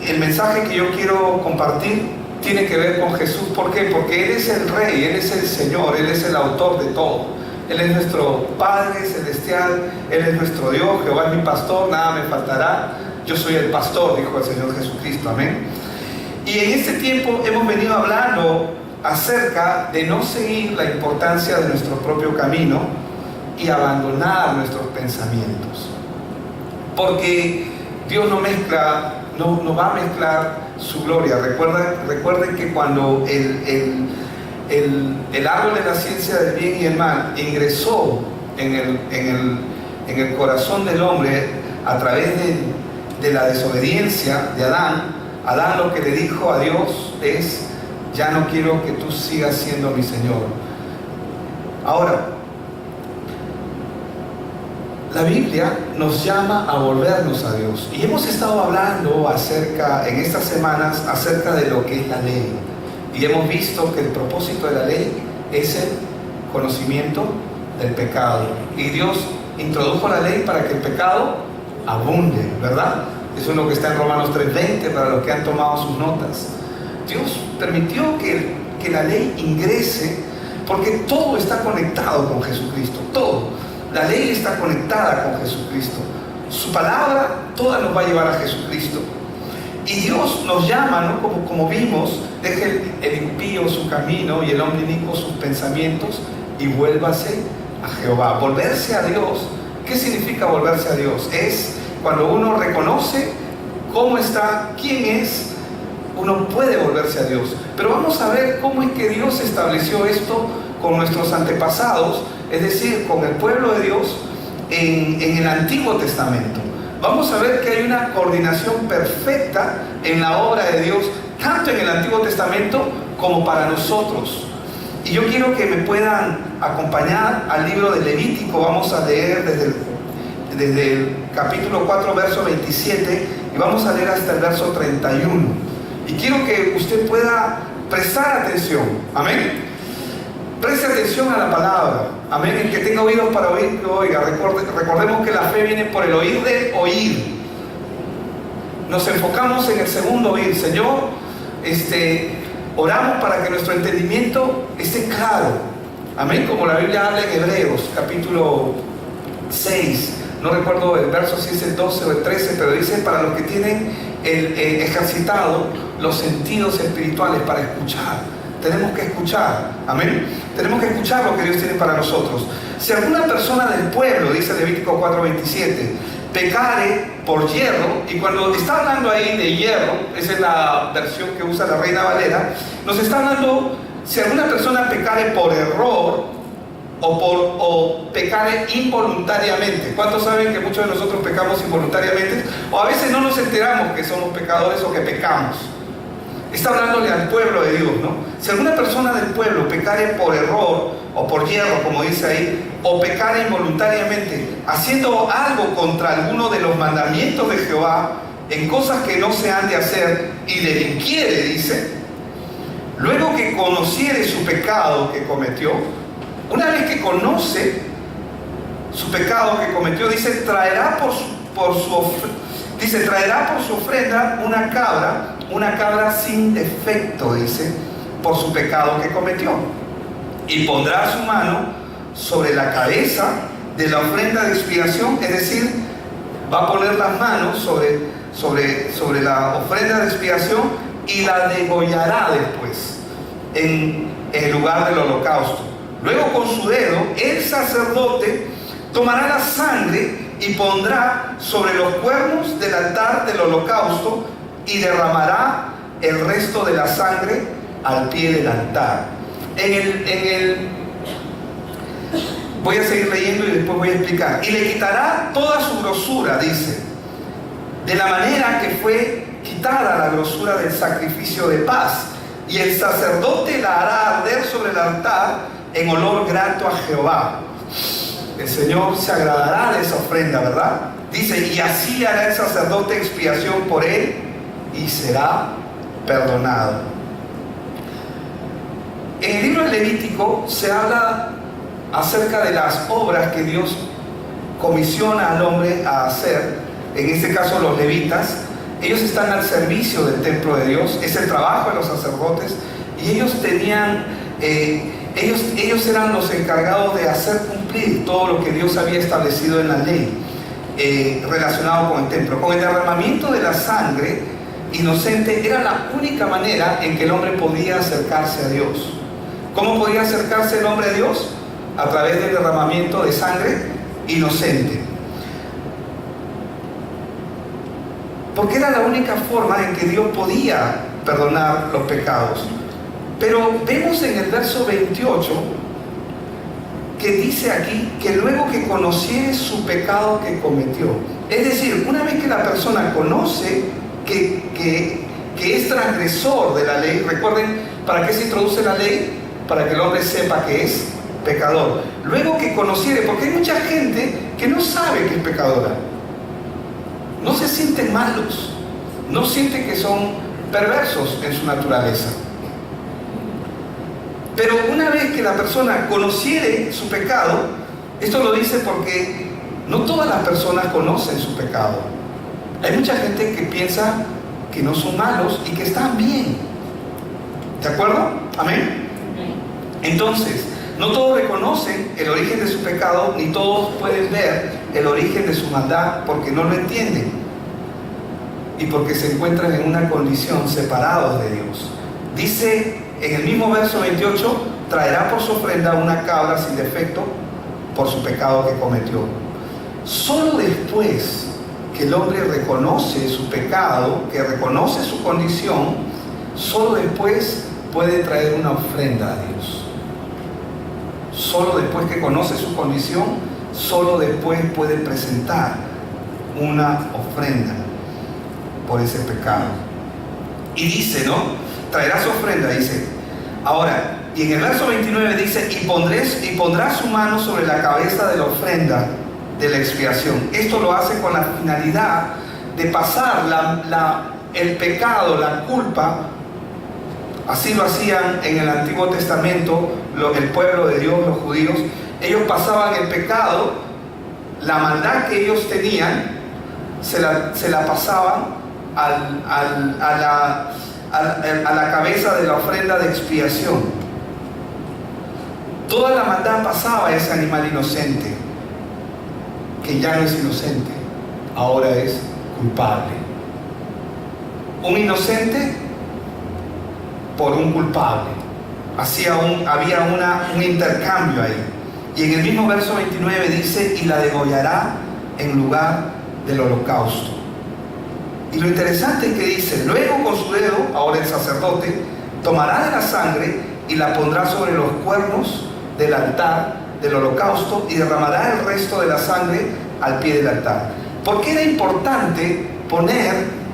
el mensaje que yo quiero compartir tiene que ver con Jesús. ¿Por qué? Porque Él es el Rey, Él es el Señor, Él es el autor de todo. Él es nuestro Padre Celestial, Él es nuestro Dios. Jehová es mi pastor, nada me faltará. Yo soy el pastor, dijo el Señor Jesucristo. Amén. Y en este tiempo hemos venido hablando acerca de no seguir la importancia de nuestro propio camino y abandonar nuestros pensamientos. Porque Dios no va a mezclar su gloria. Recuerden que cuando el árbol de la ciencia del bien y el mal ingresó en el corazón del hombre a través de la desobediencia de Adán lo que le dijo a Dios es: ya no quiero que tú sigas siendo mi Señor. Ahora, la Biblia nos llama a volvernos a Dios. Y hemos estado hablando en estas semanas acerca de lo que es la ley. Y hemos visto que el propósito de la ley es el conocimiento del pecado. Y Dios introdujo la ley para que el pecado abunde, ¿verdad? Eso es lo que está en Romanos 3:20 para los que han tomado sus notas. Dios permitió que la ley ingrese porque todo está conectado con Jesucristo, todo. La ley está conectada con Jesucristo. Su palabra toda nos va a llevar a Jesucristo. Y Dios nos llama, ¿no? Como vimos, deje el impío su camino y el hombre inicuo sus pensamientos y vuélvase a Jehová. Volverse a Dios. ¿Qué significa volverse a Dios? Es cuando uno reconoce cómo está, quién es, uno puede volverse a Dios. Pero vamos a ver cómo es que Dios estableció esto con nuestros antepasados, es decir, con el pueblo de Dios en el Antiguo Testamento. Vamos a ver que hay una coordinación perfecta en la obra de Dios, tanto en el Antiguo Testamento como para nosotros. Y yo quiero que me puedan acompañar al libro de Levítico. Vamos a leer desde el capítulo 4, verso 27, y vamos a leer hasta el verso 31. Y quiero que usted pueda prestar atención. Amén. Preste atención a la palabra. Amén. El que tenga oídos para oír, que oiga. Recordemos que la fe viene por el oír de oír. Nos enfocamos en el segundo oír. Señor, oramos para que nuestro entendimiento esté claro. Amén. Como la Biblia habla en Hebreos, capítulo 6. No recuerdo el verso si es el 12 o el 13, pero dice: para los que tienen ejercitado los sentidos espirituales para escuchar. Tenemos que escuchar, amén. Tenemos que escuchar lo que Dios tiene para nosotros. Si alguna persona del pueblo, dice Levítico 4:27, pecare por hierro, y cuando está hablando ahí de hierro, esa es la versión que usa la Reina Valera, nos está hablando, si alguna persona pecare por error o pecare involuntariamente. ¿Cuántos saben que muchos de nosotros pecamos involuntariamente? O a veces no nos enteramos que somos pecadores o que pecamos. Está hablándole al pueblo de Dios, ¿no? Si alguna persona del pueblo pecare por error o por hierro, como dice ahí, o pecare involuntariamente, haciendo algo contra alguno de los mandamientos de Jehová, en cosas que no se han de hacer, y delinquiere, dice, luego que conociere su pecado que cometió, una vez que conoce su pecado que cometió, dice, traerá por su ofrenda una cabra sin defecto, dice, por su pecado que cometió, y pondrá su mano sobre la cabeza de la ofrenda de expiación, es decir, va a poner las manos sobre la ofrenda de expiación y la degollará después en el lugar del holocausto. Luego, con su dedo, el sacerdote tomará la sangre y pondrá sobre los cuernos del altar del holocausto y derramará el resto de la sangre al pie del altar. Voy a seguir leyendo y después voy a explicar. Y le quitará toda su grosura, dice, de la manera que fue quitada la grosura del sacrificio de paz. Y el sacerdote la hará arder sobre el altar en olor grato a Jehová. El Señor se agradará de esa ofrenda, ¿verdad? Dice, y así hará el sacerdote expiación por él y será perdonado. En el libro de Levítico se habla acerca de las obras que Dios comisiona al hombre a hacer, en este caso los levitas, ellos están al servicio del templo de Dios, es el trabajo de los sacerdotes, y ellos tenían, ellos eran los encargados de hacer cumplir todo lo que Dios había establecido en la ley, relacionado con el templo. Con el derramamiento de la sangre inocente era la única manera en que el hombre podía acercarse a Dios. ¿Cómo podía acercarse el hombre a Dios? A través del derramamiento de sangre inocente. Porque era la única forma en que Dios podía perdonar los pecados. Pero vemos en el verso 28 que dice aquí que luego que conociere su pecado que cometió. Es decir, una vez que la persona conoce que es transgresor de la ley, recuerden, ¿para qué se introduce la ley? Para que el hombre sepa que es pecador. Luego que conociere, porque hay mucha gente que no sabe que es pecadora, no se sienten malos, no sienten que son perversos en su naturaleza. Pero una vez que la persona conociere su pecado, esto lo dice porque no todas las personas conocen su pecado. Hay mucha gente que piensa que no son malos y que están bien. ¿De acuerdo? Amén. Entonces, no todos reconocen el origen de su pecado, ni todos pueden ver el origen de su maldad porque no lo entienden y porque se encuentran en una condición separados de Dios. Dice en el mismo verso 28, traerá por su ofrenda una cabra sin defecto por su pecado que cometió. Solo después que el hombre reconoce su pecado, que reconoce su condición, solo después puede traer una ofrenda a Dios. Solo después que conoce su condición, solo después puede presentar una ofrenda por ese pecado. Y dice, ¿no? Traerá su ofrenda, dice. Ahora, y en el verso 29 dice, y pondrá su mano sobre la cabeza de la ofrenda de la expiación. Esto lo hace con la finalidad de pasar el pecado, la culpa. Así lo hacían en el Antiguo Testamento el pueblo de Dios, los judíos. Ellos pasaban el pecado, la maldad que ellos tenían, se la pasaban a la cabeza de la ofrenda de expiación. Toda la maldad pasaba a ese animal inocente, que ya no es inocente, ahora es culpable. Un inocente por un culpable. Había un intercambio ahí. Y en el mismo verso 29 dice, y la degollará en lugar del holocausto. Y lo interesante es que dice, luego con su dedo, ahora el sacerdote, tomará de la sangre y la pondrá sobre los cuernos del altar del holocausto y derramará el resto de la sangre al pie del altar. ¿Por qué era importante poner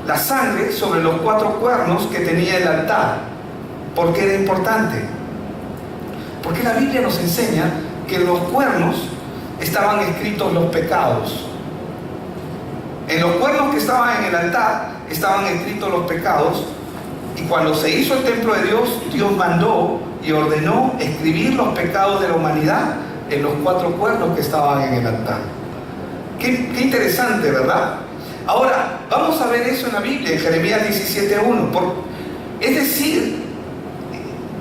la sangre sobre los 4 cuernos que tenía el altar? ¿Por qué era importante? Porque la Biblia nos enseña que en los cuernos estaban escritos los pecados. En los cuernos que estaban en el altar estaban escritos los pecados, y cuando se hizo el templo de Dios, Dios mandó y ordenó escribir los pecados de la humanidad en los 4 cuernos que estaban en el altar. Qué interesante, ¿verdad? Ahora, vamos a ver eso en la Biblia, en Jeremías 17:1. Es decir,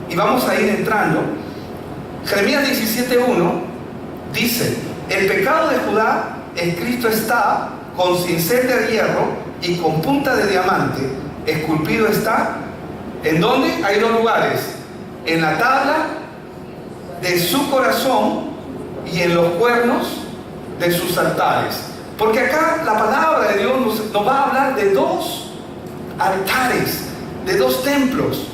y vamos a ir entrando, Jeremías 17:1 dice, el pecado de Judá escrito está con cincel de hierro y con punta de diamante, esculpido está. ¿En dónde? Hay 2 lugares: en la tabla de su corazón y en los cuernos de sus altares. Porque acá la palabra de Dios nos va a hablar de 2 altares, de 2 templos.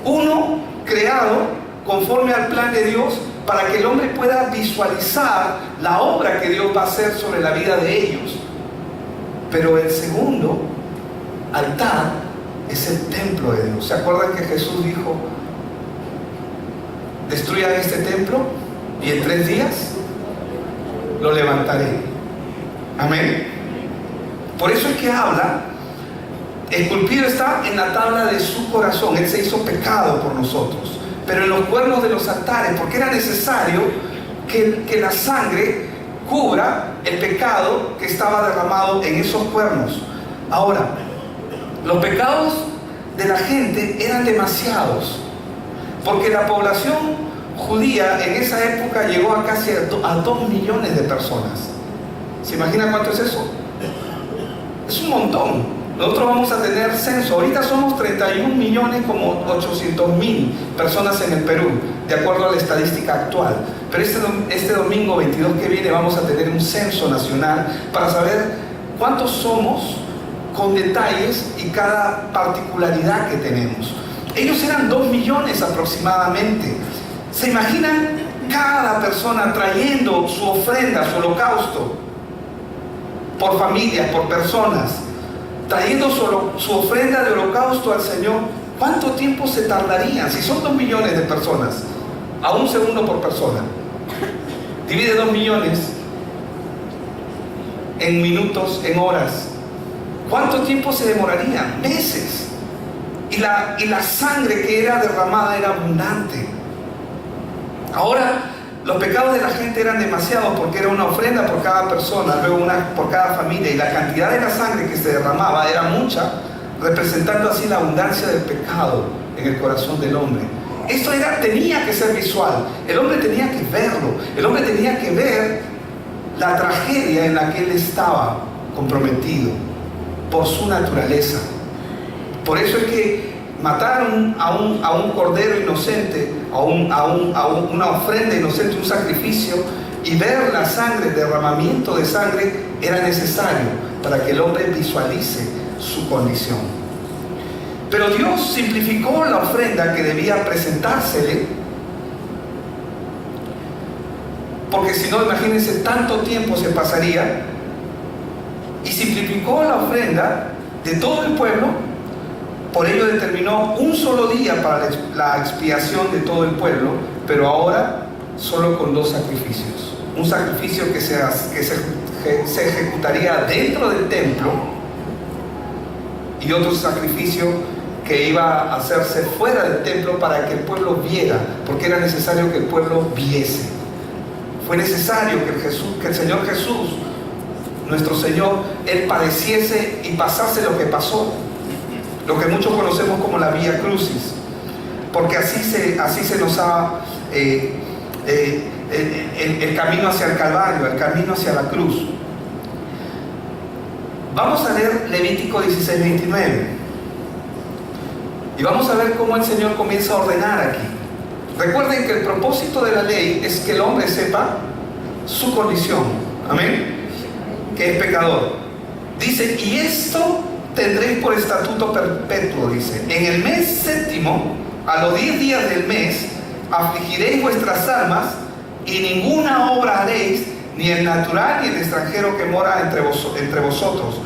Uno creado conforme al plan de Dios para que el hombre pueda visualizar la obra que Dios va a hacer sobre la vida de ellos. Pero el segundo altar es el templo de Dios. ¿Se acuerdan que Jesús dijo, destruyan este templo y en 3 días lo levantaré? Amén. Por eso es que habla, esculpido está en la tabla de su corazón. Él se hizo pecado por nosotros, pero en los cuernos de los altares, porque era necesario que la sangre cubra el pecado que estaba derramado en esos cuernos. Ahora, Los pecados de la gente eran demasiados, porque la población judía en esa época llegó a casi a 2 millones de personas. ¿Se imagina cuánto es eso? Es un montón. Nosotros vamos a tener censo. Ahorita somos 31 millones como 800.000 personas en el Perú, de acuerdo a la estadística actual. Pero este domingo 22 que viene vamos a tener un censo nacional para saber cuántos somos con detalles y cada particularidad que tenemos. Ellos eran 2 millones aproximadamente. ¿Se imaginan cada persona trayendo su ofrenda, su holocausto? Por familias, por personas, trayendo su ofrenda de holocausto al Señor. ¿Cuánto tiempo se tardarían? Si son 2 millones de personas, a un segundo por persona. Divide 2 millones en minutos, en horas. ¿Cuánto tiempo se demorarían? Meses. Y la sangre que era derramada era abundante. Ahora, los pecados de la gente eran demasiados porque era una ofrenda por cada persona, luego una por cada familia, y la cantidad de la sangre que se derramaba era mucha, representando así la abundancia del pecado en el corazón del hombre. Esto tenía que ser visual. El hombre tenía que verlo. El hombre tenía que ver la tragedia en la que él estaba comprometido por su naturaleza. Por eso es que mataron a un cordero inocente, a una ofrenda inocente, un sacrificio, y ver la sangre, el derramamiento de sangre era necesario para que el hombre visualice su condición. Pero Dios simplificó la ofrenda que debía presentársele, porque si no, imagínense, tanto tiempo se pasaría, y simplificó la ofrenda de todo el pueblo. Por ello determinó un solo día para la expiación de todo el pueblo, pero ahora solo con 2 sacrificios. Un sacrificio que se ejecutaría dentro del templo, y otro sacrificio que iba a hacerse fuera del templo para que el pueblo viera, porque era necesario que el pueblo viese. Fue necesario que el Señor Jesús, nuestro Señor, Él padeciese y pasase lo que pasó, lo que muchos conocemos como la Vía Crucis, porque así se nos ha el camino hacia el Calvario, el camino hacia la cruz. Vamos a leer Levítico 16:29 y vamos a ver cómo el Señor comienza a ordenar aquí. Recuerden que el propósito de la ley es que el hombre sepa su condición, amén, que es pecador. Dice, y esto tendréis por estatuto perpetuo, dice, en el mes séptimo, a los 10 días del mes, afligiréis vuestras almas, y ninguna obra haréis, ni el natural ni el extranjero que mora entre vosotros,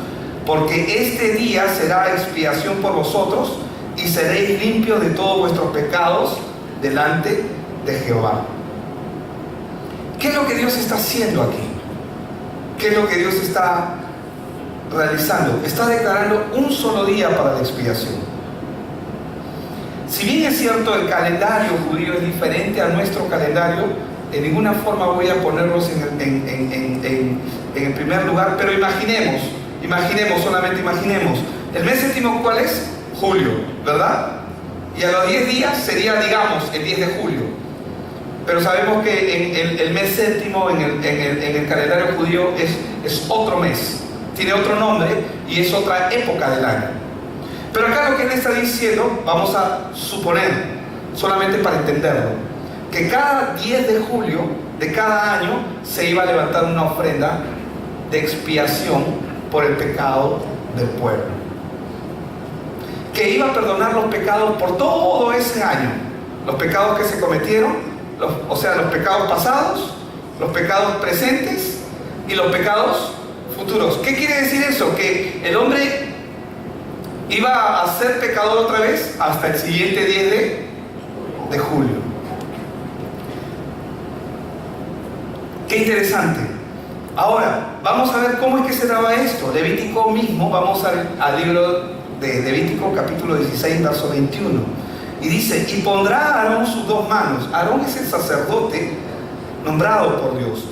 porque este día será expiación por vosotros, y seréis limpios de todos vuestros pecados delante de Jehová. ¿Qué es lo que Dios está haciendo aquí? ¿Qué es lo que Dios está realizando? Está declarando un solo día para la expiación. Si bien es cierto, el calendario judío es diferente a nuestro calendario, de ninguna forma voy a ponerlos en el primer lugar, pero solamente imaginemos. El mes séptimo, ¿cuál es? Julio, ¿verdad? Y a los 10 días sería, digamos, el 10 de julio. Pero sabemos que en el mes séptimo, en el calendario judío, es otro mes. Tiene otro nombre y es otra época del año. Pero acá lo que él está diciendo, vamos a suponer, solamente para entenderlo, que cada 10 de julio de cada año se iba a levantar una ofrenda de expiación por el pecado del pueblo, que iba a perdonar los pecados por todo ese año, los pecados que se cometieron, o sea, los pecados pasados, los pecados presentes y los pecados futuros. ¿Qué quiere decir eso? Que el hombre iba a ser pecador otra vez hasta el siguiente 10 de julio. Qué interesante. Ahora, vamos a ver cómo es que se daba esto. Levítico mismo, vamos al libro de Levítico capítulo 16, verso 21. Y dice, y pondrá a Aarón sus 2 manos. Aarón es el sacerdote nombrado por Dios.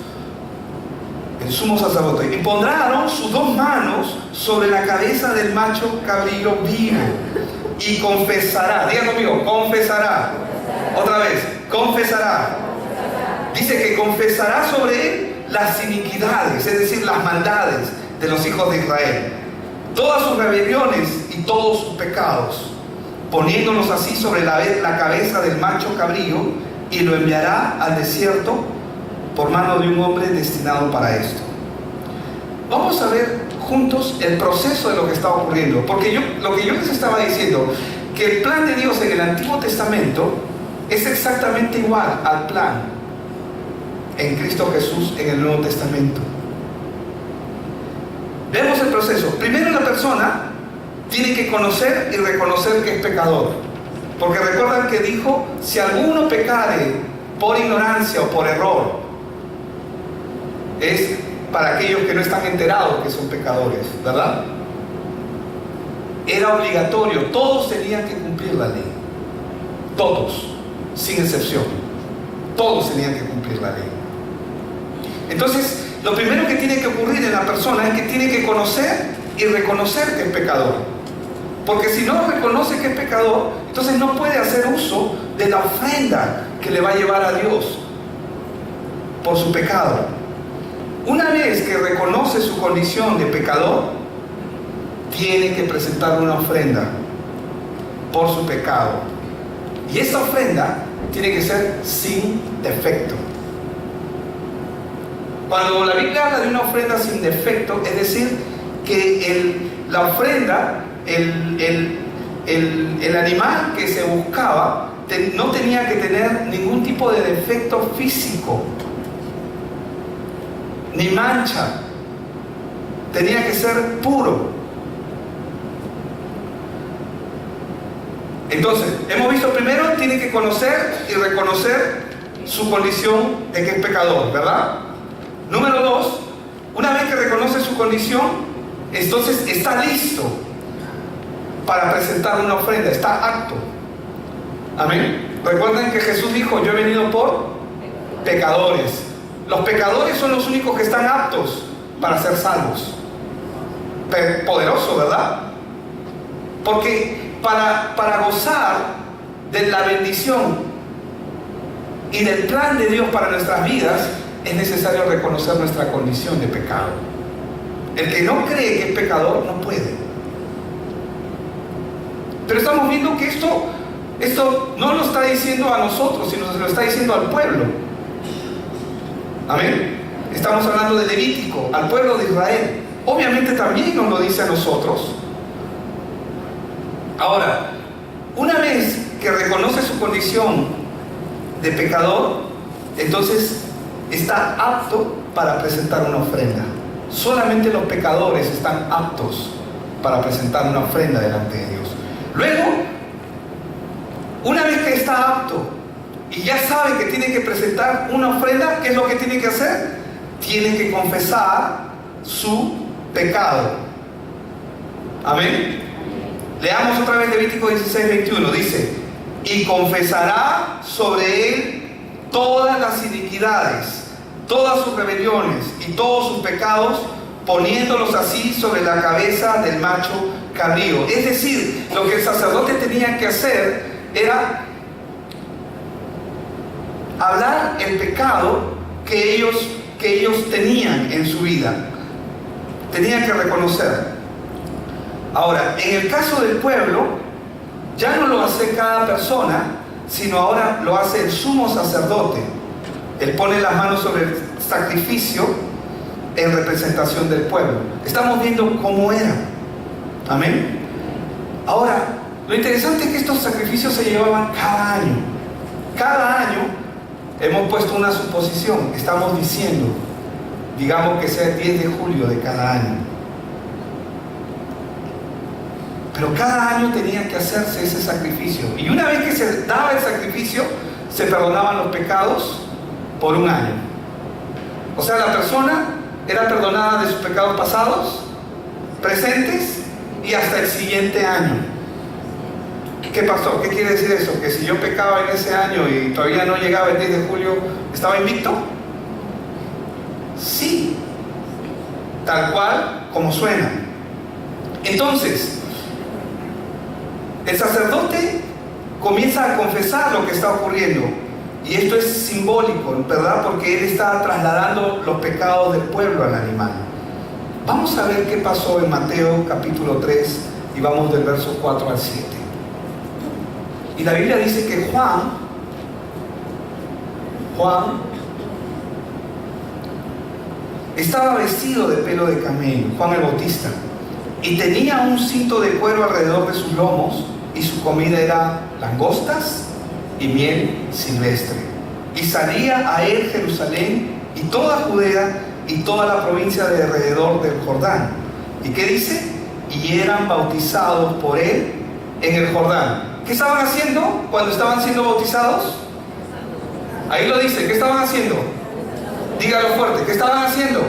el sumo sacerdote. Y pondrá Aarón sus dos manos sobre la cabeza del macho cabrío vivo y confesará. Diga conmigo, confesará. Otra vez, confesará. Dice que confesará sobre él las iniquidades, es decir, las maldades de los hijos de Israel, todas sus rebeliones y todos sus pecados, poniéndolos así sobre la cabeza del macho cabrío, y lo enviará al desierto por mano de un hombre destinado para esto. Vamos a ver juntos el proceso de lo que está ocurriendo, porque lo que yo les estaba diciendo, que el plan de Dios en el Antiguo Testamento es exactamente igual al plan en Cristo Jesús en el Nuevo Testamento. Vemos el proceso. Primero, la persona tiene que conocer y reconocer que es pecador, porque recuerdan que dijo: si alguno pecare por ignorancia o por error, es para aquellos que no están enterados que son pecadores, ¿verdad? Era obligatorio, todos tenían que cumplir la ley, todos, sin excepción, todos tenían que cumplir la ley. Entonces, lo primero que tiene que ocurrir en la persona es que tiene que conocer y reconocer que es pecador, porque si no reconoce que es pecador, entonces no puede hacer uso de la ofrenda que le va a llevar a Dios por su pecado. Una vez que reconoce su condición de pecador, tiene que presentar una ofrenda por su pecado, y esa ofrenda tiene que ser sin defecto. Cuando la Biblia habla de una ofrenda sin defecto, es decir, que la ofrenda, el animal que se buscaba, no tenía que tener ningún tipo de defecto físico, ni mancha, tenía que ser puro. Entonces, hemos visto primero, tiene que conocer y reconocer su condición de que es pecador, ¿verdad? Número 2, una vez que reconoce su condición, entonces está listo para presentar una ofrenda, está apto. Amén. Recuerden que Jesús dijo: yo he venido por pecadores. Los pecadores son los únicos que están aptos para ser salvos. Poderoso, ¿verdad? Porque para gozar de la bendición y del plan de Dios para nuestras vidas, es necesario reconocer nuestra condición de pecado. El que no cree que es pecador no puede. Pero estamos viendo que esto no lo está diciendo a nosotros, sino se lo está diciendo al pueblo. Amén. Estamos hablando de Levítico, al pueblo de Israel. Obviamente también nos lo dice a nosotros. Ahora, una vez que reconoce su condición de pecador, entonces está apto para presentar una ofrenda. Solamente los pecadores están aptos para presentar una ofrenda delante de Dios. Luego, una vez que está apto y ya sabe que tiene que presentar una ofrenda, ¿qué es lo que tiene que hacer? Tiene que confesar su pecado. Amén. Leamos otra vez Levítico 16:21. Dice: y confesará sobre él todas las iniquidades, todas sus rebeliones y todos sus pecados, poniéndolos así sobre la cabeza del macho cabrío. Es decir, lo que el sacerdote tenía que hacer era hablar el pecado que ellos tenían en su vida. Tenían que reconocer. Ahora, en el caso del pueblo, ya no lo hace cada persona, sino ahora lo hace el sumo sacerdote. Él pone las manos sobre el sacrificio en representación del pueblo. Estamos viendo cómo era. Amén. Ahora, lo interesante es que estos sacrificios se llevaban cada año. Cada año hemos puesto una suposición. Estamos diciendo, digamos que sea el 10 de julio de cada año. Pero cada año tenía que hacerse ese sacrificio. Y una vez que se daba el sacrificio, se perdonaban los pecados por un año. O sea, la persona era perdonada de sus pecados pasados, presentes y hasta el siguiente año. ¿Qué pasó? ¿Qué quiere decir eso? ¿Que si yo pecaba en ese año y todavía no llegaba el 10 de julio, estaba invicto? Sí, tal cual como suena. Entonces, el sacerdote comienza a confesar lo que está ocurriendo, y esto es simbólico, ¿verdad? Porque él está trasladando los pecados del pueblo al animal. Vamos a ver qué pasó en Mateo capítulo 3 y vamos del verso 4 al 7. Y la Biblia dice que Juan estaba vestido de pelo de camello, Juan el Bautista, y tenía un cinto de cuero alrededor de sus lomos, y su comida era langostas y miel silvestre. Y salía a él Jerusalén y toda Judea y toda la provincia de alrededor del Jordán. ¿Y qué dice? Y eran bautizados por él en el Jordán. ¿Qué estaban haciendo cuando estaban siendo bautizados? Ahí lo dice, ¿qué estaban haciendo? Dígalo fuerte, ¿qué estaban haciendo?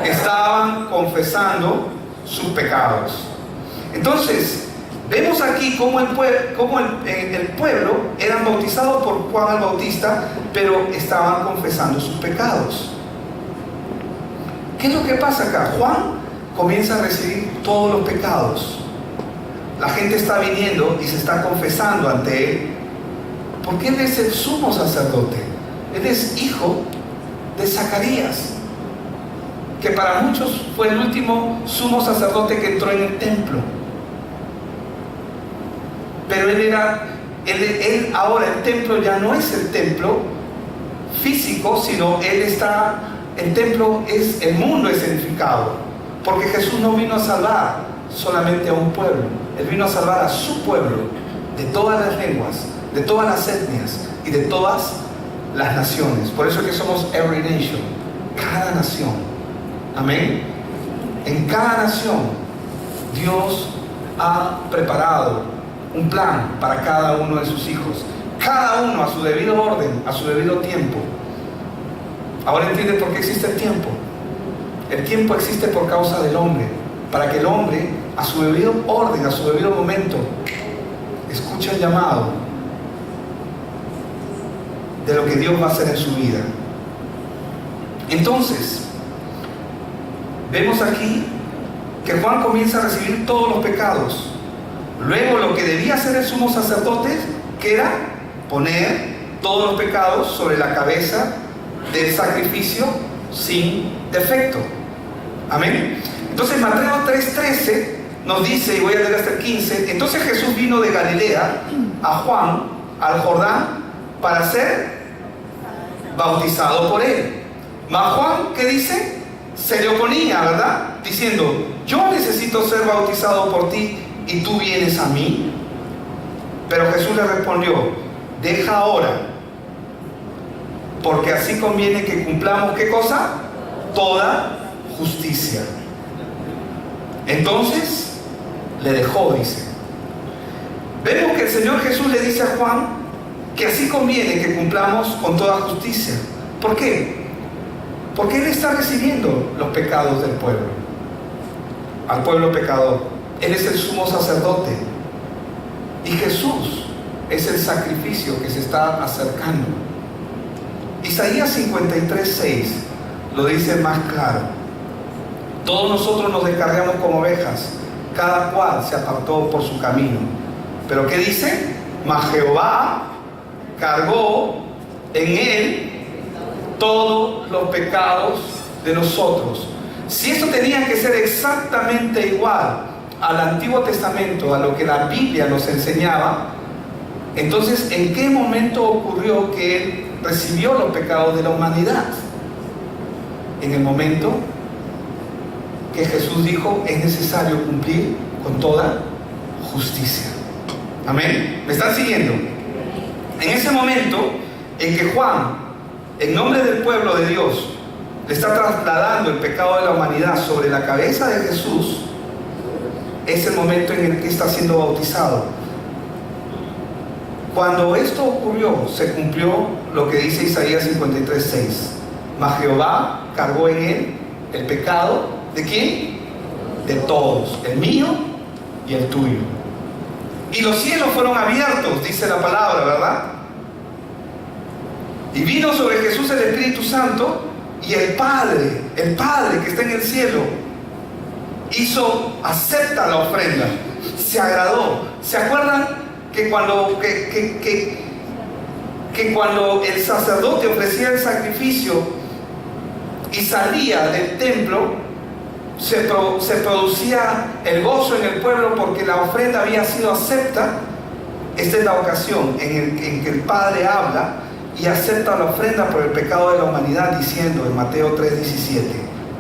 Estaban confesando sus pecados. Entonces, vemos aquí cómo el pueblo eran bautizados por Juan el Bautista, pero estaban confesando sus pecados. ¿Qué es lo que pasa acá? Juan comienza a recibir todos los pecados. La gente está viniendo y se está confesando ante él, porque él es el sumo sacerdote. Él es hijo de Zacarías, que para muchos fue el último sumo sacerdote que entró en el templo. Pero él ahora el templo ya no es el templo físico, sino el templo es el mundo escenificado, porque Jesús no vino a salvar solamente a un pueblo, él vino a salvar a su pueblo, de todas las lenguas, de todas las etnias y de todas las naciones. Por eso es que somos every nation, cada nación. Amén. En cada nación Dios ha preparado un plan para cada uno de sus hijos, cada uno a su debido orden, a su debido tiempo. Ahora entiende por qué existe el tiempo. El tiempo existe por causa del hombre, para que el hombre a su debido orden, a su debido momento, escuche el llamado de lo que Dios va a hacer en su vida. Entonces, vemos aquí que Juan comienza a recibir todos los pecados. Luego, lo que debía hacer el sumo sacerdote, que era poner todos los pecados sobre la cabeza del sacrificio sin defecto. Amén. Entonces, Mateo 3:13 nos dice, y voy a leer hasta el 15, entonces Jesús vino de Galilea a Juan, al Jordán, para ser bautizado por él. Mas Juan, ¿qué dice? Se le oponía, ¿verdad? Diciendo, yo necesito ser bautizado por ti y tú vienes a mí. Pero Jesús le respondió, deja ahora, porque así conviene que cumplamos, ¿qué cosa? Toda justicia. Entonces le dejó, dice. Vemos que el Señor Jesús le dice a Juan que así conviene que cumplamos con toda justicia. ¿Por qué? Porque Él está recibiendo los pecados del pueblo, al pueblo pecador. Él es el sumo sacerdote y Jesús es el sacrificio que se está acercando. Isaías 53:6 lo dice más claro. Todos nosotros nos descargamos como ovejas, cada cual se apartó por su camino. Pero ¿qué dice? Mas Jehová cargó en él todos los pecados de nosotros. Si esto tenía que ser exactamente igual al Antiguo Testamento, a lo que la Biblia nos enseñaba, entonces ¿en qué momento ocurrió que él recibió los pecados de la humanidad? En el momento que Jesús dijo, es necesario cumplir con toda justicia. Amén. ¿Me están siguiendo? En ese momento en que Juan, en nombre del pueblo de Dios, le está trasladando el pecado de la humanidad sobre la cabeza de Jesús, es el momento en el que está siendo bautizado. Cuando esto ocurrió, se cumplió lo que dice Isaías 53:6. Mas Jehová cargó en él el pecado, ¿de quién? De todos, el mío y el tuyo. Y los cielos fueron abiertos, dice la palabra, ¿verdad? Y vino sobre Jesús el Espíritu Santo, y el Padre el Padre que está en el cielo acepta la ofrenda, se agradó. ¿Se acuerdan que cuando el sacerdote ofrecía el sacrificio y salía del templo, se producía el gozo en el pueblo porque la ofrenda había sido acepta? Esta es la ocasión en que el Padre habla y acepta la ofrenda por el pecado de la humanidad, diciendo en Mateo 3:17: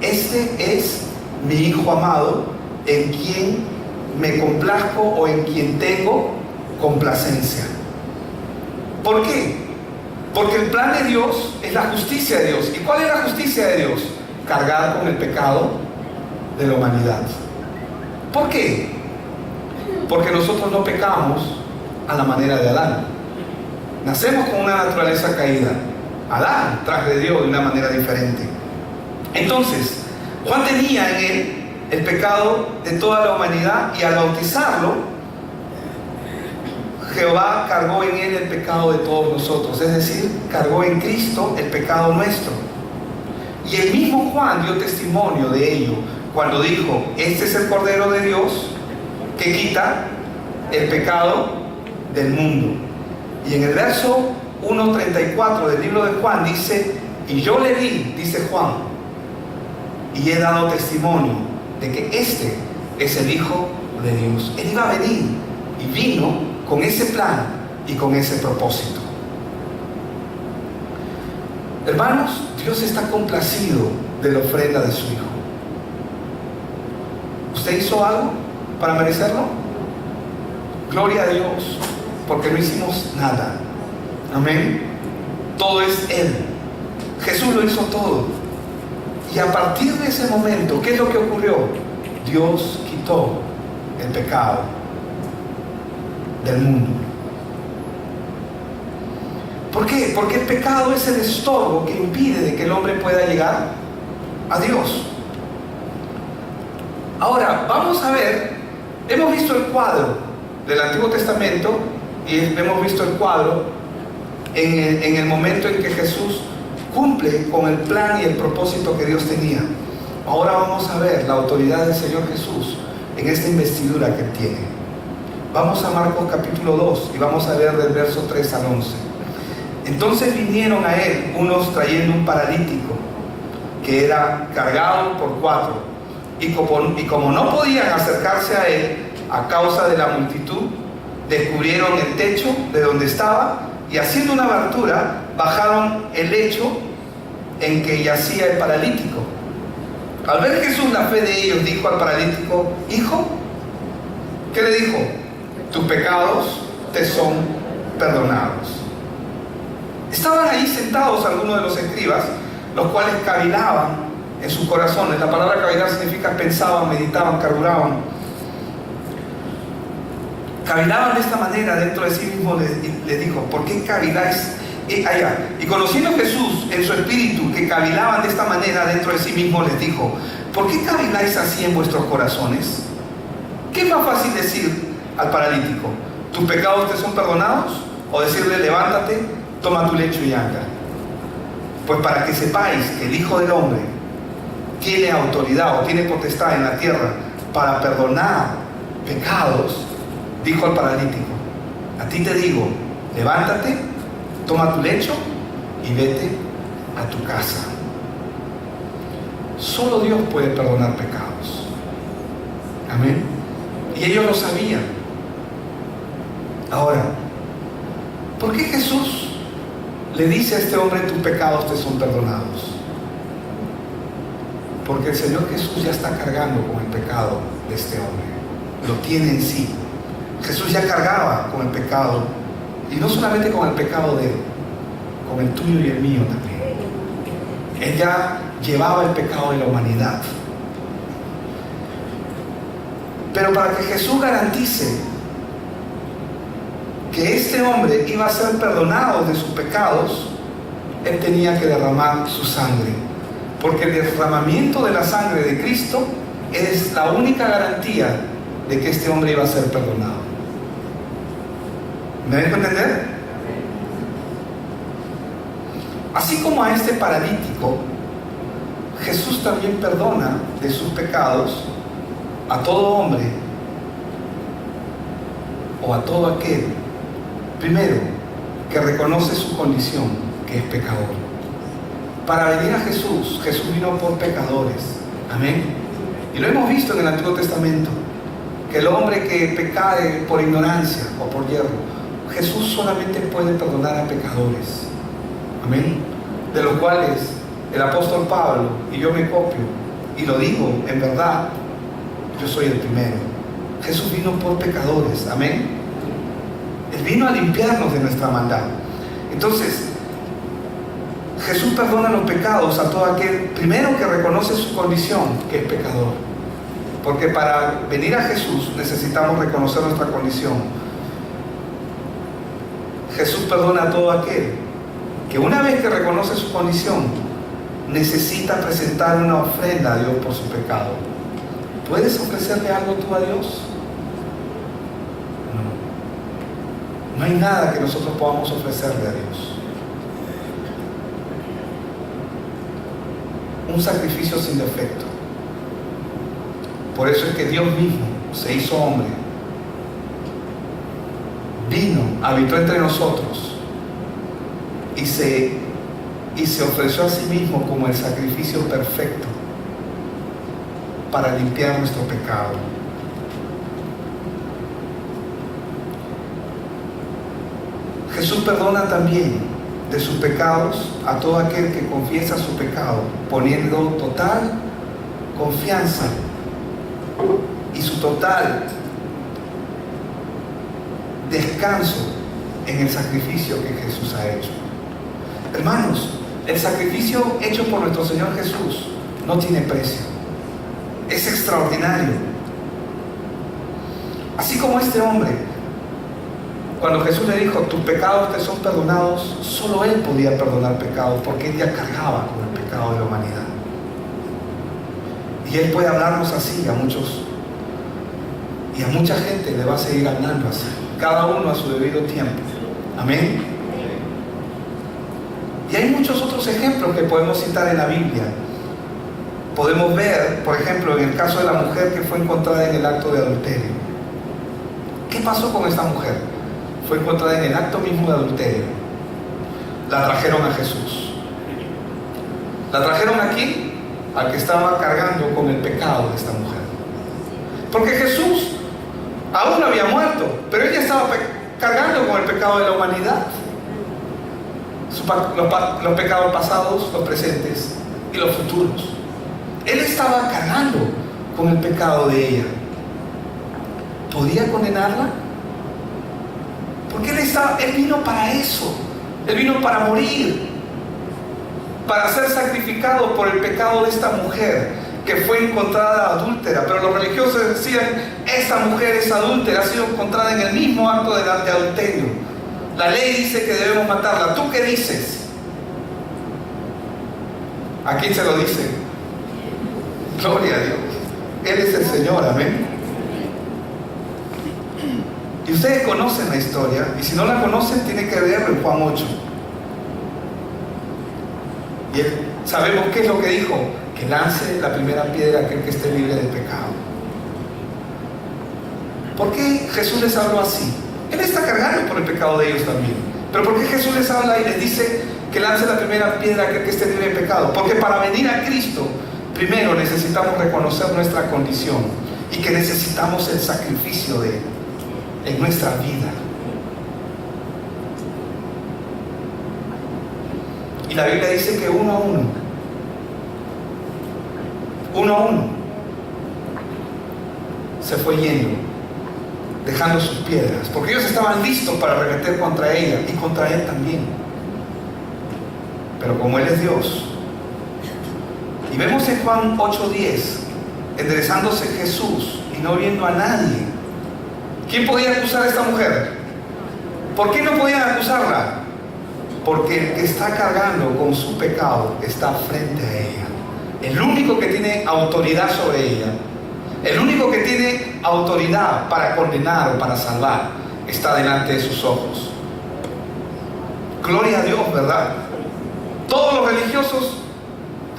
este es mi Hijo amado, en quien me complazco, o en quien tengo complacencia. ¿Por qué? Porque el plan de Dios es la justicia de Dios. ¿Y cuál es la justicia de Dios? Cargar con el pecado de la humanidad. ¿Por qué? Porque nosotros no pecamos a la manera de Adán. Nacemos con una naturaleza caída. Adán transgredió de una manera diferente. Entonces, Juan tenía en él el pecado de toda la humanidad, y al bautizarlo, Jehová cargó en él el pecado de todos nosotros, es decir, cargó en Cristo el pecado nuestro. Y el mismo Juan dio testimonio de ello cuando dijo: este es el Cordero de Dios que quita el pecado del mundo. Y en el verso 1:34 del libro de Juan dice: y yo le di, dice Juan, y he dado testimonio de que este es el Hijo de Dios. Él iba a venir, y vino con ese plan y con ese propósito. Hermanos, Dios está complacido de la ofrenda de su Hijo. ¿Usted hizo algo para merecerlo? Gloria a Dios, porque no hicimos nada. Amén. Todo es Él. Jesús lo hizo todo. Y a partir de ese momento, ¿qué es lo que ocurrió? Dios quitó el pecado del mundo. ¿Por qué? Porque el pecado es el estorbo que impide de que el hombre pueda llegar a Dios. Ahora, vamos a ver, hemos visto el cuadro del Antiguo Testamento y hemos visto el cuadro en el momento en que Jesús cumple con el plan y el propósito que Dios tenía. Ahora vamos a ver la autoridad del Señor Jesús en esta investidura que tiene. Vamos a Marcos capítulo 2 y vamos a leer del verso 3 al 11. Entonces vinieron a él unos trayendo un paralítico que era cargado por 4, y como no podían acercarse a él a causa de la multitud, descubrieron el techo de donde estaba, y haciendo una abertura bajaron el lecho en que yacía el paralítico. Al ver Jesús la fe de ellos, dijo al paralítico: hijo, ¿qué le dijo? Tus pecados te son perdonados. Estaban ahí sentados algunos de los escribas, los cuales cavilaban en sus corazones. La palabra cavilar significa pensaban, meditaban, carburaban. Cavilaban de esta manera dentro de sí mismo. Les dijo: ¿por qué caviláis allá? Y conociendo Jesús en su espíritu que cavilaban de esta manera dentro de sí mismo, les dijo: ¿por qué caviláis así en vuestros corazones? ¿Qué es más fácil decir al paralítico: tus pecados te son perdonados? O decirle: levántate, toma tu lecho y anda. Pues para que sepáis que el Hijo del Hombre tiene autoridad o tiene potestad en la tierra para perdonar pecados, dijo al paralítico: a ti te digo, levántate, toma tu lecho y vete a tu casa. Solo Dios puede perdonar pecados. Amén. Y ellos lo sabían. Ahora, ¿por qué Jesús le dice a este hombre: tus pecados te son perdonados? Porque el Señor Jesús ya está cargando con el pecado de este hombre. Lo tiene en sí. Jesús ya cargaba con el pecado, y no solamente con el pecado de él, con el tuyo y el mío también. Él ya llevaba el pecado de la humanidad. Pero para que Jesús garantice que este hombre iba a ser perdonado de sus pecados, él tenía que derramar su sangre, porque el derramamiento de la sangre de Cristo es la única garantía de que este hombre iba a ser perdonado. ¿Me dejo entender? Así como a este paralítico, Jesús también perdona de sus pecados a todo hombre o a todo aquel, primero, que reconoce su condición, que es pecador. Para venir a Jesús, Jesús vino por pecadores. Amén. Y lo hemos visto en el Antiguo Testamento, que el hombre que pecare por ignorancia o por hierro, Jesús solamente puede perdonar a pecadores. Amén. De los cuales el apóstol Pablo, y yo me copio, y lo digo en verdad, yo soy el primero. Jesús vino por pecadores. Amén. Él vino a limpiarnos de nuestra maldad. Entonces, Jesús perdona los pecados a todo aquel, primero, que reconoce su condición, que es pecador. Porque para venir a Jesús necesitamos reconocer nuestra condición. Jesús perdona a todo aquel que una vez que reconoce su condición, necesita presentar una ofrenda a Dios por su pecado. ¿Puedes ofrecerle algo tú a Dios? No. No hay nada que nosotros podamos ofrecerle a Dios. Un sacrificio sin defecto. Por eso es que Dios mismo se hizo hombre, vino, habitó entre nosotros y se ofreció a sí mismo como el sacrificio perfecto para limpiar nuestro pecado. Jesús perdona también de sus pecados a todo aquel que confiesa su pecado, poniendo total confianza y su total descanso en el sacrificio que Jesús ha hecho. Hermanos, el sacrificio hecho por nuestro Señor Jesús no tiene precio. Es extraordinario. Así como este hombre, cuando Jesús le dijo, tus pecados te son perdonados, solo Él podía perdonar pecados, porque Él ya cargaba con el pecado de la humanidad. Y Él puede hablarnos así a muchos, y a mucha gente le va a seguir hablando así, cada uno a su debido tiempo. Amén. Y hay muchos otros ejemplos que podemos citar en la Biblia. Podemos ver, por ejemplo, en el caso de la mujer que fue encontrada en el acto de adulterio. ¿Qué pasó con esta mujer? Fue encontrada en el acto mismo de adulterio. La trajeron a Jesús. La trajeron aquí al que estaba cargando con el pecado de esta mujer. Porque Jesús aún no había muerto, pero ella estaba cargando con el pecado de la humanidad. Los pecados pasados, los presentes y los futuros. Él estaba cargando con el pecado de ella. ¿Podía condenarla? Porque Él vino para eso. Él vino para morir, para ser sacrificado por el pecado de esta mujer que fue encontrada adúltera. Pero los religiosos decían, esta mujer es adúltera, ha sido encontrada en el mismo acto de adulterio. La ley dice que debemos matarla. ¿Tú qué dices? ¿A quién se lo dice? Gloria a Dios. Él es el Señor, amén. Y ustedes conocen la historia, y si no la conocen, tienen que verlo en Juan 8. Y sabemos qué es lo que dijo: que lance la primera piedra aquel que esté libre de pecado. ¿Por qué Jesús les habló así? Él está cargando por el pecado de ellos también. Pero ¿por qué Jesús les habla y les dice que lance la primera piedra aquel que esté libre de pecado? Porque para venir a Cristo, primero necesitamos reconocer nuestra condición y que necesitamos el sacrificio de Él en nuestra vida. Y la Biblia dice que uno a uno se fue yendo, dejando sus piedras, porque ellos estaban listos para arremeter contra ella y contra él también. Pero como Él es Dios, y vemos en Juan 8:10, enderezándose Jesús y no viendo a nadie. ¿Quién podía acusar a esta mujer? ¿Por qué no podían acusarla? Porque el que está cargando con su pecado está frente a ella. El único que tiene autoridad sobre ella, el único que tiene autoridad para condenar o para salvar, está delante de sus ojos. Gloria a Dios, ¿verdad? Todos los religiosos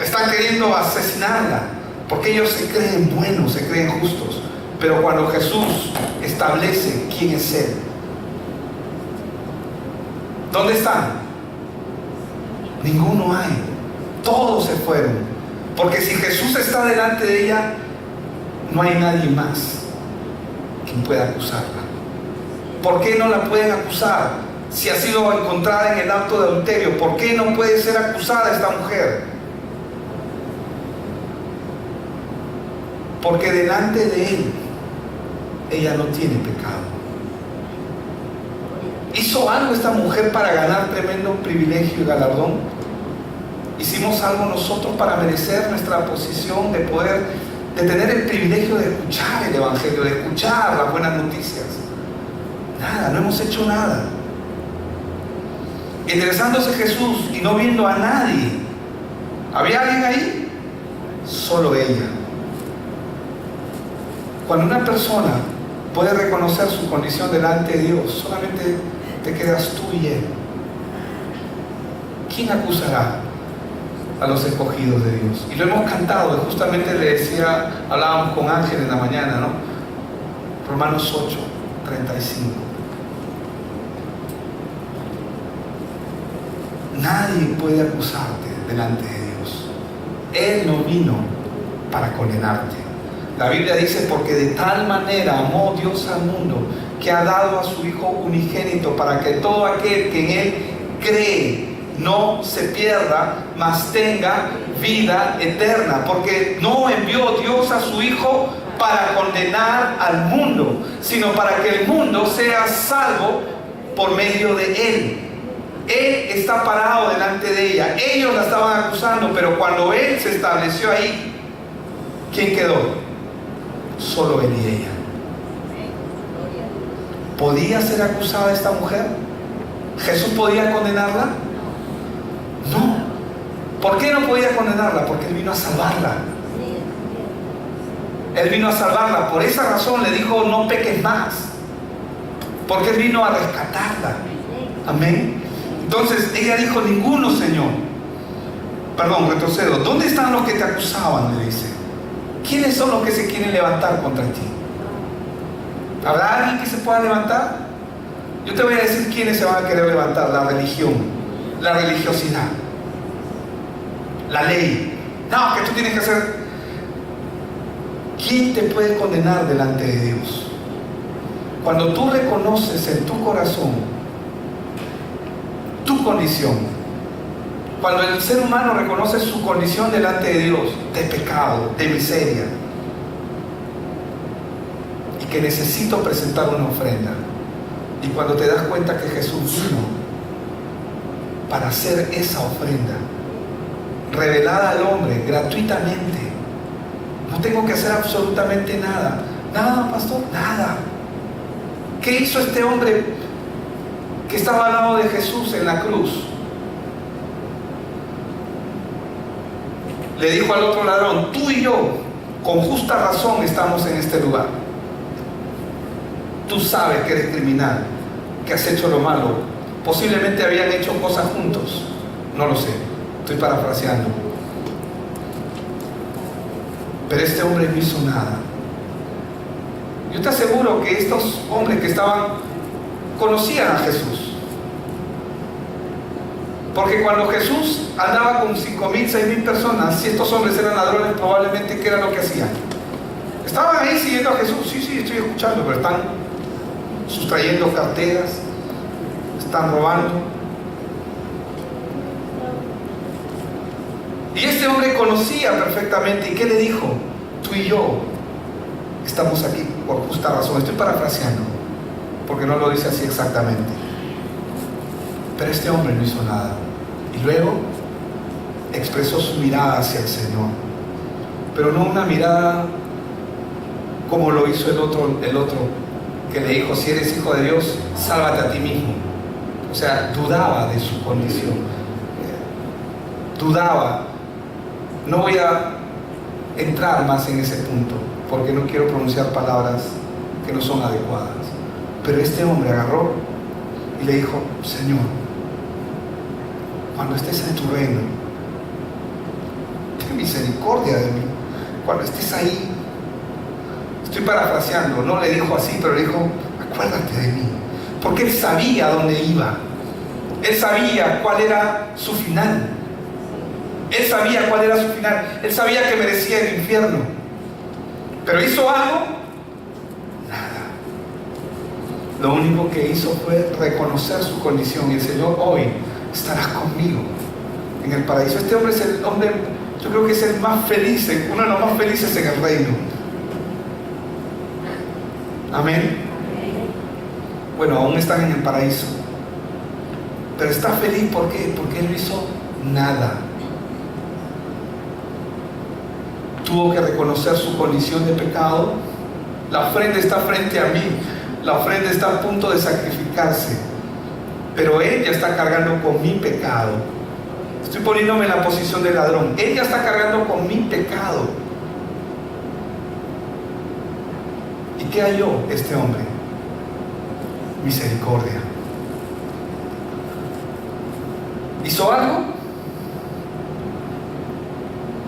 Están queriendo asesinarla, porque ellos se creen buenos, se creen justos. Pero cuando Jesús establece quién es Él, ¿dónde están? Ninguno hay. Todos se fueron. Porque si Jesús está delante de ella, no hay nadie más quien pueda acusarla. ¿Por qué no la pueden acusar? Si ha sido encontrada en el acto de adulterio, ¿por qué no puede ser acusada esta mujer? Porque delante de Él, ella no tiene pecado. ¿Hizo algo esta mujer para ganar tremendo privilegio y galardón? ¿Hicimos algo nosotros para merecer nuestra posición de poder, de tener el privilegio de escuchar el Evangelio, de escuchar las buenas noticias? Nada, no hemos hecho nada. Interesándose Jesús y no viendo a nadie. ¿Había alguien ahí? Solo ella. Cuando una persona puede reconocer su condición delante de Dios, solamente te quedas tú y Él. ¿Quién acusará a los escogidos de Dios? Y lo hemos cantado, justamente le decía, hablábamos con Ángel en la mañana, ¿no? Romanos 8, 35. Nadie puede acusarte delante de Dios. Él no vino para condenarte. La Biblia dice, porque de tal manera amó Dios al mundo, que ha dado a su Hijo unigénito, para que todo aquel que en Él cree no se pierda, mas tenga vida eterna. Porque no envió Dios a su Hijo para condenar al mundo, sino para que el mundo sea salvo por medio de Él. Él está parado delante de ella. Ellos la estaban acusando, pero cuando Él se estableció ahí, ¿quién quedó? Solo Él y ella. ¿Podía ser acusada esta mujer? ¿Jesús podía condenarla? No. ¿Por qué no podía condenarla? Porque Él vino a salvarla. Él vino a salvarla. Por esa razón le dijo, no peques más. Porque Él vino a rescatarla. Amén. Entonces ella dijo, ninguno, Señor. Perdón, retrocedo. ¿Dónde están los que te acusaban? Le dice. ¿Quiénes son los que se quieren levantar contra ti? ¿Habrá alguien que se pueda levantar? Yo te voy a decir quiénes se van a querer levantar. La religión, la religiosidad, la ley. No, que tú tienes que hacer. ¿Quién te puede condenar delante de Dios? Cuando tú reconoces en tu corazón tu condición, cuando el ser humano reconoce su condición delante de Dios, de pecado, de miseria, y que necesito presentar una ofrenda, y cuando te das cuenta que Jesús vino para hacer esa ofrenda, revelada al hombre gratuitamente, no tengo que hacer absolutamente nada. Nada, pastor, nada. ¿Qué hizo este hombre que estaba al lado de Jesús en la cruz? Le dijo al otro ladrón, tú y yo, con justa razón, estamos en este lugar. Tú sabes que eres criminal, que has hecho lo malo. Posiblemente habían hecho cosas juntos. No lo sé, estoy parafraseando. Pero este hombre no hizo nada. Yo te aseguro que estos hombres que estaban, conocían a Jesús. Porque cuando Jesús andaba con 5,000, 6,000 personas, si estos hombres eran ladrones, probablemente ¿qué era lo que hacían? Estaban ahí siguiendo a Jesús. Sí, estoy escuchando, pero están sustrayendo carteras, están robando. Y este hombre conocía perfectamente. ¿Y qué le dijo? Tú y yo estamos aquí por justa razón. Estoy parafraseando, porque no lo dice así exactamente. Pero este hombre no hizo nada. Y luego expresó su mirada hacia el Señor. Pero no una mirada como lo hizo el otro que le dijo, si eres hijo de Dios, sálvate a ti mismo. O sea, dudaba de su condición. Dudaba. No voy a entrar más en ese punto, porque no quiero pronunciar palabras que no son adecuadas. Pero este hombre agarró y le dijo, Señor, cuando estés en tu reino, ten misericordia de mí cuando estés ahí. Estoy parafraseando, no le dijo así, pero le dijo, acuérdate de mí. Porque él sabía dónde iba. Él sabía cuál era su final. Él sabía cuál era su final. Él sabía que merecía el infierno. Pero ¿hizo algo? Nada. Lo único que hizo fue reconocer su condición. Y el Señor, hoy estarás conmigo en el paraíso. Este hombre es el hombre, yo creo que es el más feliz, uno de los más felices en el reino. Amén. Bueno, aún están en el paraíso. Pero está feliz, ¿por qué? Porque él no hizo nada. Tuvo que reconocer su condición de pecado. La ofrenda está frente a mí. La ofrenda está a punto de sacrificarse. Pero él ya está cargando con mi pecado. Estoy poniéndome en la posición del ladrón. Él ya está cargando con mi pecado. ¿Y qué halló este hombre? Misericordia. ¿Hizo algo?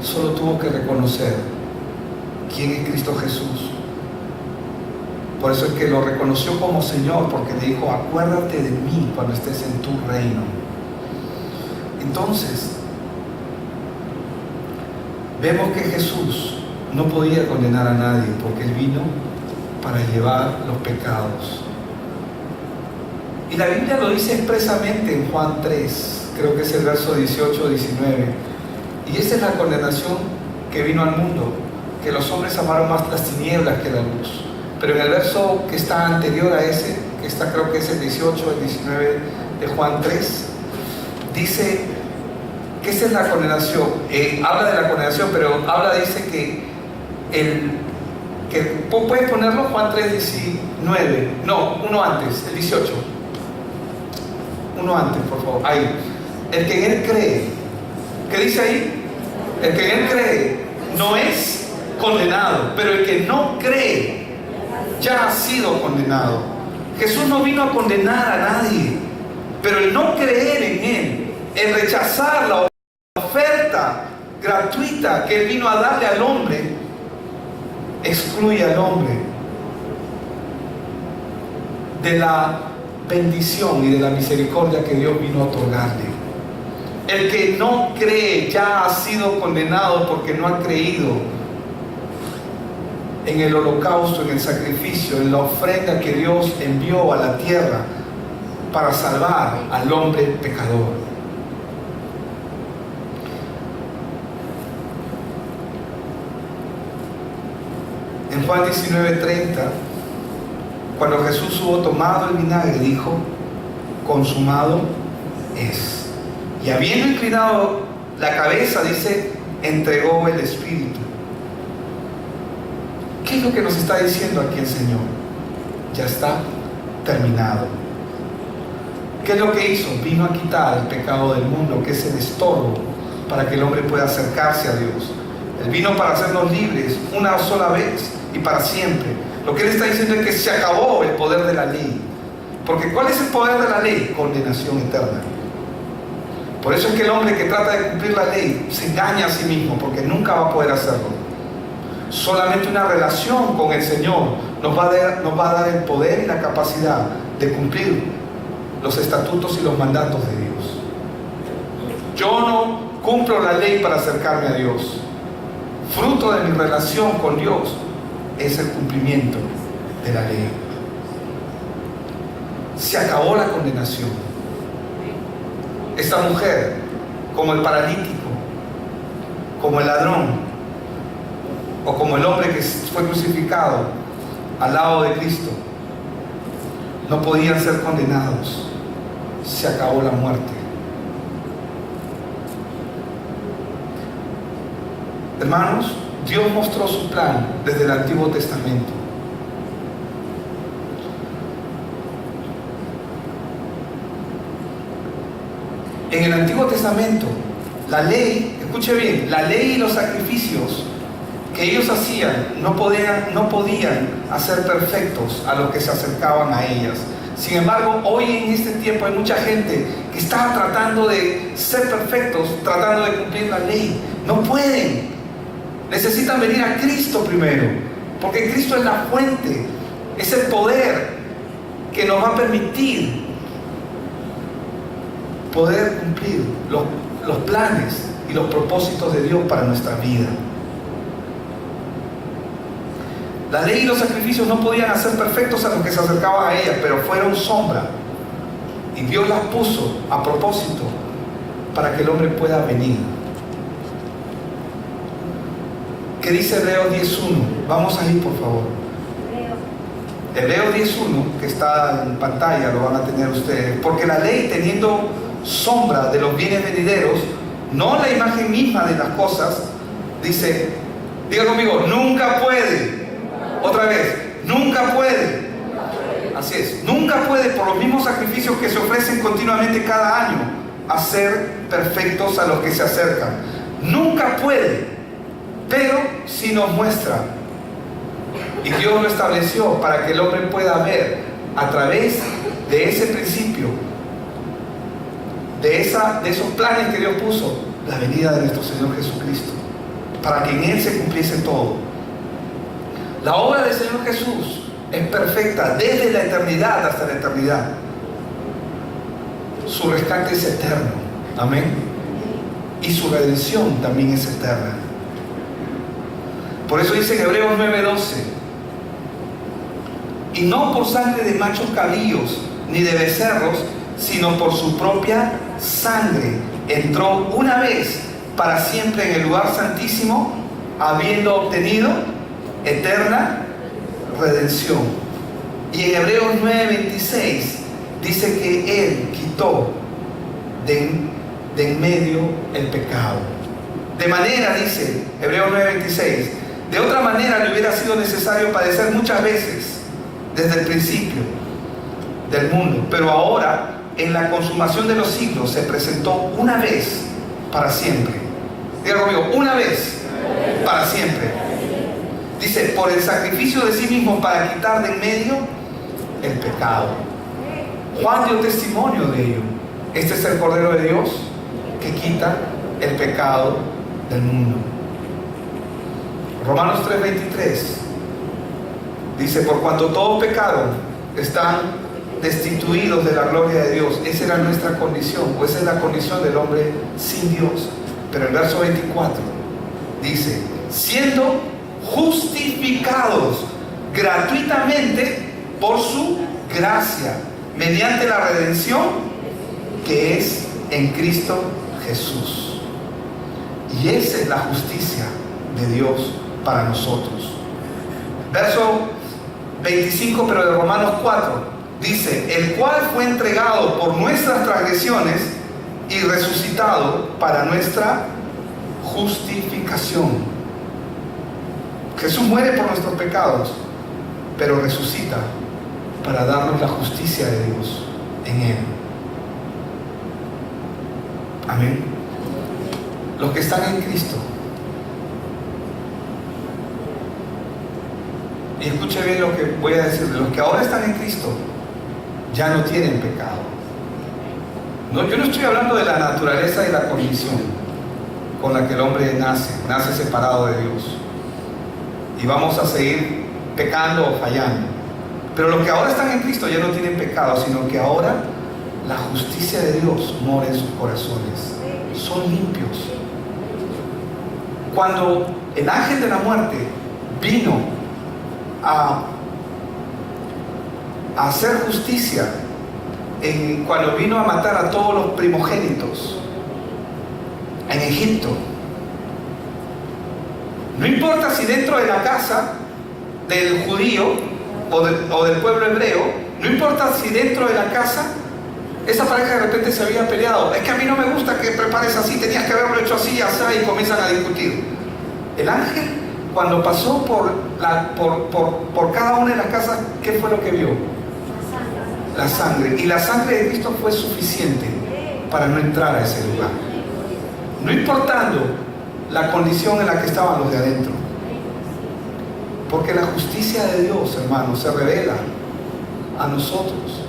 Solo tuvo que reconocer quién es Cristo Jesús. Por eso es que lo reconoció como Señor, porque le dijo, acuérdate de mí cuando estés en tu reino. Entonces, vemos que Jesús no podía condenar a nadie, porque Él vino para llevar los pecados. Y la Biblia lo dice expresamente en Juan 3, creo que es el verso 18 o 19. Y esa es la condenación que vino al mundo, que los hombres amaron más las tinieblas que la luz. Pero en el verso que está anterior a ese, que está creo que es el 18 o el 19 de Juan 3, dice que esa es la condenación. Habla de la condenación, pero dice que puedes ponerlo Juan 3, 19, no, uno antes, el 18. Uno antes, por favor. Ahí. El que en Él cree. ¿Qué dice ahí? El que en Él cree no es condenado, pero el que no cree ya ha sido condenado. Jesús no vino a condenar a nadie, pero el no creer en Él, el rechazar la oferta gratuita que Él vino a darle al hombre, excluye al hombre de la bendición y de la misericordia que Dios vino a otorgarle. El que no cree ya ha sido condenado porque no ha creído en el holocausto, en el sacrificio, en la ofrenda que Dios envió a la tierra para salvar al hombre pecador. En Juan 19:30, cuando Jesús hubo tomado el vinagre, dijo, consumado es. Y habiendo inclinado la cabeza, dice, entregó el Espíritu. ¿Qué es lo que nos está diciendo aquí el Señor? Ya está terminado. ¿Qué es lo que hizo? Vino a quitar el pecado del mundo, que es el estorbo para que el hombre pueda acercarse a Dios. Él vino para hacernos libres una sola vez y para siempre. Lo que Él está diciendo es que se acabó el poder de la ley. Porque ¿cuál es el poder de la ley? Condenación eterna. Por eso es que el hombre que trata de cumplir la ley se engaña a sí mismo, porque nunca va a poder hacerlo. Solamente una relación con el Señor nos va a dar el poder y la capacidad de cumplir los estatutos y los mandatos de Dios. Yo no cumplo la ley para acercarme a Dios. Fruto de mi relación con Dios es el cumplimiento de la ley. Se acabó la condenación. Esta mujer, como el paralítico, como el ladrón, o como el hombre que fue crucificado al lado de Cristo, no podían ser condenados. Se acabó la muerte. Hermanos, Dios mostró su plan desde el Antiguo Testamento. En el Antiguo Testamento, la ley, escuche bien, la ley y los sacrificios que ellos hacían no podían hacer perfectos a los que se acercaban a ellas. Sin embargo, hoy en este tiempo hay mucha gente que está tratando de ser perfectos, tratando de cumplir la ley. No pueden. Necesitan venir a Cristo primero, porque Cristo es la fuente, es el poder que nos va a permitir poder cumplir los planes y los propósitos de Dios para nuestra vida. La ley y los sacrificios no podían hacer perfectos a los que se acercaban a ella, pero fueron sombra. Y Dios las puso a propósito para que el hombre pueda venir. ¿Qué dice Hebreos 10.1? Vamos a ir, por favor. Hebreos 10.1, que está en pantalla, lo van a tener ustedes. Porque la ley, teniendo sombra de los bienes venideros, no la imagen misma de las cosas, dice, diga conmigo, nunca puede. Otra vez, nunca puede. Así es, nunca puede, por los mismos sacrificios que se ofrecen continuamente cada año, hacer perfectos a los que se acercan. Nunca puede, pero sí nos muestra. Y Dios lo estableció para que el hombre pueda ver a través de ese principio, de esos planes que Dios puso, la venida de nuestro Señor Jesucristo, para que en Él se cumpliese todo. La obra del Señor Jesús es perfecta desde la eternidad hasta la eternidad. Su rescate es eterno. Amén. Y su redención también es eterna. Por eso dice en Hebreos 9:12, y no por sangre de machos cabríos ni de becerros, sino por su propia sangre entró una vez para siempre en el lugar santísimo, habiendo obtenido eterna redención. Y en Hebreos 9:26 dice que Él quitó de en medio el pecado. De manera, dice Hebreos 9:26, de otra manera le hubiera sido necesario padecer muchas veces desde el principio del mundo, pero ahora en la consumación de los siglos se presentó una vez para siempre. Diga conmigo, una vez para siempre. Dice, por el sacrificio de sí mismo para quitar de en medio el pecado. Juan dio testimonio de ello. Este es el Cordero de Dios que quita el pecado del mundo. Romanos 3:23 dice, por cuanto todos pecaron, están destituidos de la gloria de Dios. Esa era nuestra condición, o esa es la condición del hombre sin Dios. Pero el verso 24 dice, siendo justificados gratuitamente por su gracia, mediante la redención que es en Cristo Jesús. Y esa es la justicia de Dios para nosotros. Verso 25, pero de Romanos 4, dice, el cual fue entregado por nuestras transgresiones y resucitado para nuestra justificación. Jesús muere por nuestros pecados, pero resucita para darnos la justicia de Dios en Él. Amén. Los que están en Cristo, y escuche bien lo que voy a decir, los que ahora están en Cristo ya no tienen pecado. No, yo no estoy hablando de la naturaleza y la condición con la que el hombre nace separado de Dios. Y vamos a seguir pecando o fallando. Pero los que ahora están en Cristo ya no tienen pecado, sino que ahora la justicia de Dios mora en sus corazones. Son limpios. Cuando el ángel de la muerte vino a hacer justicia, cuando vino a matar a todos los primogénitos en Egipto, no importa si dentro de la casa del judío o del pueblo hebreo, no importa si dentro de la casa esa pareja de repente se había peleado, es que a mí no me gusta que prepares así, tenías que haberlo hecho así, así, y comienzan a discutir. El ángel, cuando pasó por cada una de las casas, ¿qué fue lo que vio? La sangre. Y la sangre de Cristo fue suficiente para no entrar a ese lugar, no importando la condición en la que estaban los de adentro. Porque la justicia de Dios, hermanos, se revela a nosotros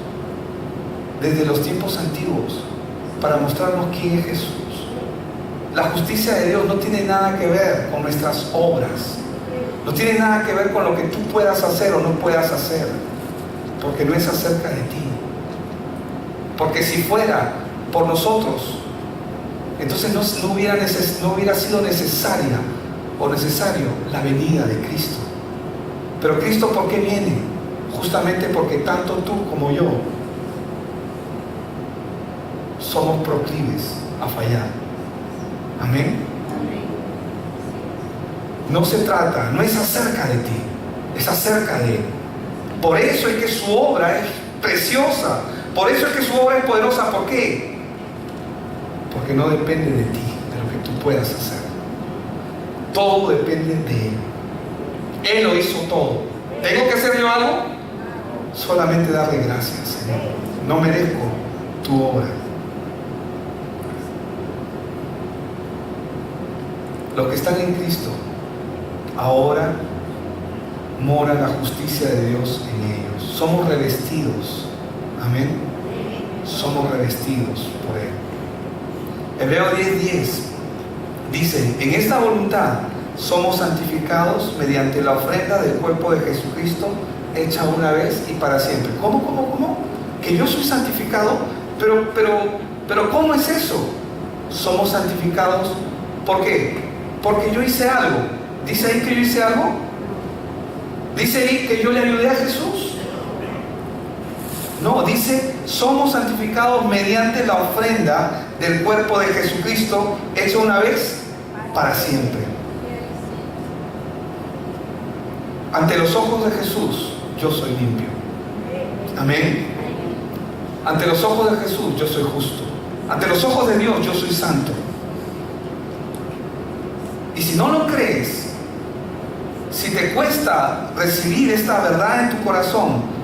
desde los tiempos antiguos para mostrarnos quién es Jesús. La justicia de Dios no tiene nada que ver con nuestras obras. No tiene nada que ver con lo que tú puedas hacer o no puedas hacer. Porque no es acerca de ti. Porque si fuera por nosotros, entonces no hubiera sido necesaria o necesario la venida de Cristo. Pero Cristo, ¿por qué viene? Justamente porque tanto tú como yo somos proclives a fallar. Amén. No se trata, no es acerca de ti, es acerca de Él. Por eso es que su obra es preciosa. Por eso es que su obra es poderosa. ¿Por qué? Porque no depende de ti, de lo que tú puedas hacer. Todo depende de Él. Él lo hizo todo. ¿Tengo que hacer yo algo? Solamente darle gracias, Señor. No merezco tu obra. Los que están en Cristo, ahora mora la justicia de Dios en ellos. Somos revestidos. Amén. Somos revestidos por Él. Hebreos 10:10 dice: en esta voluntad somos santificados mediante la ofrenda del cuerpo de Jesucristo, hecha una vez y para siempre. ¿Cómo? Que yo soy santificado, pero ¿cómo es eso? Somos santificados, ¿por qué? Porque yo hice algo. ¿Dice ahí que yo hice algo? ¿Dice ahí que yo le ayudé a Jesús? No, dice, somos santificados mediante la ofrenda del cuerpo de Jesucristo, hecha una vez para siempre. Ante los ojos de Jesús, yo soy limpio. Amén. Ante los ojos de Jesús, yo soy justo. Ante los ojos de Dios, yo soy santo. Y si no lo crees, si te cuesta recibir esta verdad en tu corazón,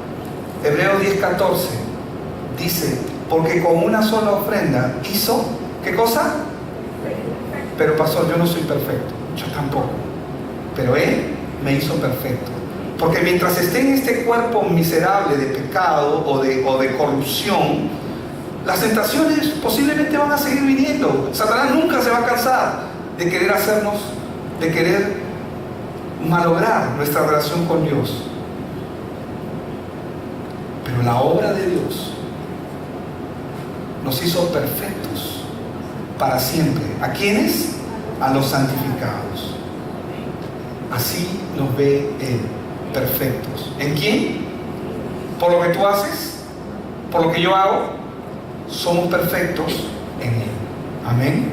Hebreos 10:14 dice: porque con una sola ofrenda hizo, ¿qué cosa? Pero pastor, yo no soy perfecto. Yo tampoco. Pero Él me hizo perfecto. Porque mientras esté en este cuerpo miserable de pecado o de corrupción, las tentaciones posiblemente van a seguir viniendo. Satanás nunca se va a cansar de querer de querer malograr nuestra relación con Dios. Pero la obra de Dios nos hizo perfectos para siempre. ¿A quiénes? A los santificados. Así nos ve Él, perfectos. ¿En quién? Por lo que tú haces, por lo que yo hago, somos perfectos en Él. Amén.